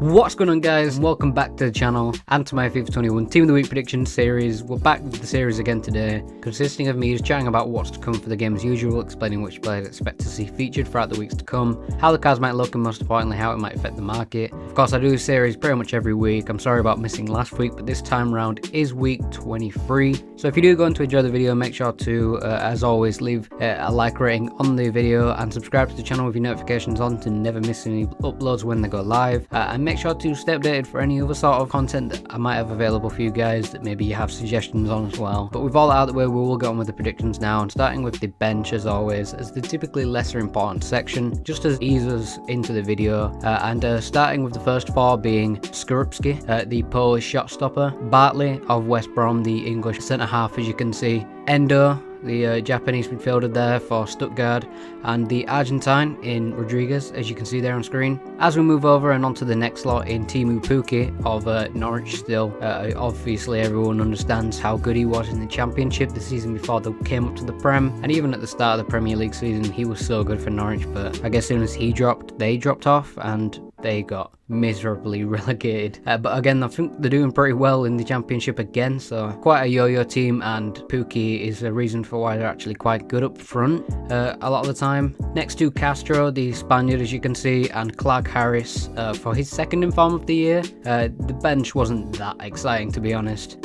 What's going on, guys, and welcome back to the channel and to my FIFA 21 Team of the Week prediction series. We're back with the series again today, consisting of me just chatting about what's to come for the game as usual, explaining which players I expect to see featured throughout the weeks to come, how the cards might look, and most importantly how it might affect the market. Of course, I do this series pretty much every week. I'm sorry about missing last week, but this time around is week 23. So if you do go on to enjoy the video, make sure to, as always, leave a like rating on the video and subscribe to the channel with your notifications on to never miss any uploads when they go live. And make sure to stay updated for any other sort of content that I might have available for you guys that maybe you have suggestions on as well. But with all that out of the way, we will get on with the predictions now, and starting with the bench as always, as the typically lesser important section, just to ease us into the video. Starting with the first four being Skorupski, the Polish shot stopper, Bartley of West Brom, the English centre half as you can see, Endo, the Japanese midfielder there for Stuttgart, and the Argentine in Rodriguez, as you can see there on screen. As we move over and onto the next lot in Teemu Pukki of Norwich still, obviously everyone understands how good he was in the Championship the season before they came up to the Prem, and even at the start of the Premier League season he was so good for Norwich, but I guess as soon as he dropped, they dropped off and they got miserably relegated. But again, I think they're doing pretty well in the Championship again, so quite a yo-yo team, and Pukki is a reason for why they're actually quite good up front a lot of the time. Next to Castro, the Spaniard as you can see, and Clark Harris for his second in form of the year. The bench wasn't that exciting, to be honest,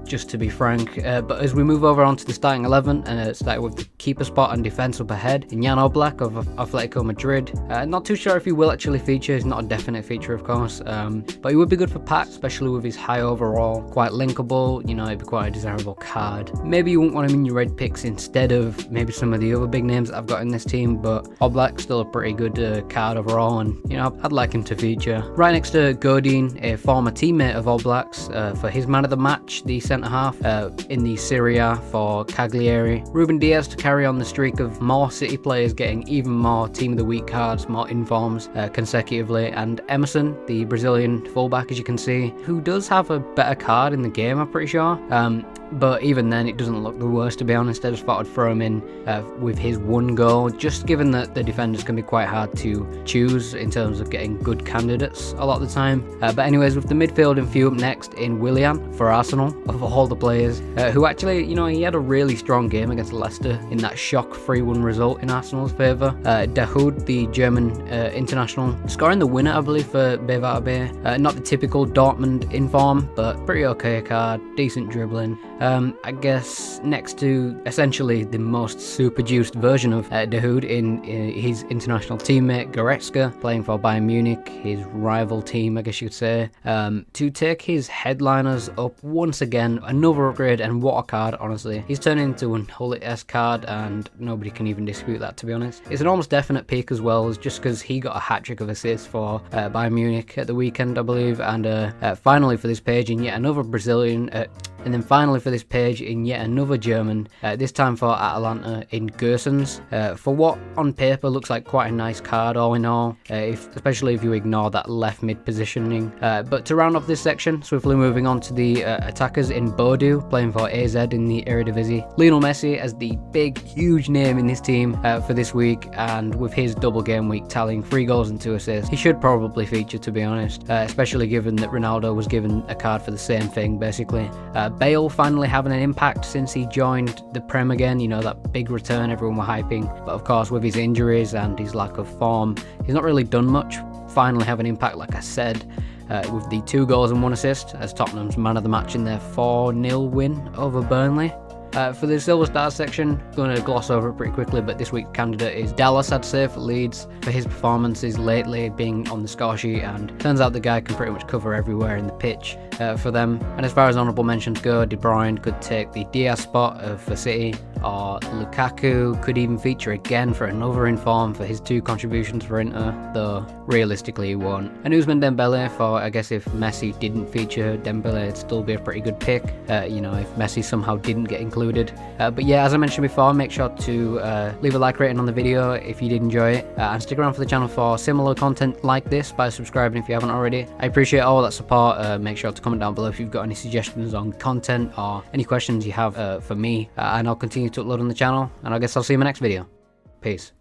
just to be frank, but as we move over onto the starting 11, starting with the keeper spot and defence up ahead, Jan Oblak of Atletico Madrid. Not too sure if he will actually feature. He's not a definite feature, of course, but he would be good for packs, especially with his high overall, quite linkable, you know, it'd be quite a desirable card. Maybe you wouldn't want him in your red picks instead of maybe some of the other big names that I've got in this team, but Oblak's still a pretty good card overall, and you know, I'd like him to feature. Right next to Godin, a former teammate of Oblak's, for his man of the match, the centre half in the Serie A for Cagliari. Ruben Diaz to carry on the streak of more City players getting even more Team of the Week cards, more informs consecutively, and Emerson, the Brazilian fullback as you can see, who does have a better card in the game, I'm pretty sure, but even then it doesn't look the worst, to be honest. I just thought I'd throw him in with his one goal, just given that the defenders can be quite hard to choose in terms of getting good candidates a lot of the time. But anyways, with the midfield and few up next in Willian for Arsenal, of all the players, who actually, you know, he had a really strong game against Leicester in that shock 3-1 result in Arsenal's favour. Dahoud, the German international, scoring the winner, I believe, for BVB. Not the typical Dortmund inform, but pretty okay card, decent dribbling. I guess next to essentially the most super juiced version of Dahoud in his international teammate Goretzka, playing for Bayern Munich, his rival team, I guess you could say, to take his headliners up once again. Another upgrade, and what a card, honestly. He's turned into an Hullet-esque card, and nobody can even dispute that, to be honest. It's an almost definite pick as well, just because he got a hat-trick of assists for Bayern Munich at the weekend, I believe, and finally for this page in yet another Brazilian, and then finally for this page in yet another German, this time for Atalanta in Gersons, for what on paper looks like quite a nice card all in all, especially if you ignore that left mid positioning. But to round off this section, swiftly moving on to the attackers in Bordeaux, playing for AZ in the Eredivisie. Lionel Messi as the big, huge name in this team for this week, and with his double game week tallying 3 goals and 2 assists, he should probably feature, to be honest, especially given that Ronaldo was given a card for the same thing, basically. Bale finally having an impact since he joined the Prem again, you know, that big return everyone were hyping, but of course with his injuries and his lack of form, he's not really done much. Finally have an impact, like I said, with the 2 goals and 1 assist as Tottenham's man of the match in their 4-0 win over Burnley. For the Silver Stars section, going to gloss over it pretty quickly, but this week's candidate is Dallas, I'd say, for Leeds, for his performances lately being on the score sheet, and turns out the guy can pretty much cover everywhere in the pitch for them. And as far as honourable mentions go, De Bruyne could take the Diaz spot for City, or Lukaku could even feature again for another inform for his 2 contributions for Inter, though realistically he won't. And Ousmane Dembele for, I guess if Messi didn't feature, Dembele would still be a pretty good pick, you know, if Messi somehow didn't get included. But yeah, as I mentioned before, make sure to leave a like rating on the video if you did enjoy it, and stick around for the channel for similar content like this by subscribing if you haven't already. I appreciate all that support. Make sure to comment down below if you've got any suggestions on content or any questions you have for me, and I'll continue to upload on the channel, and I guess I'll see you in my next video. Peace.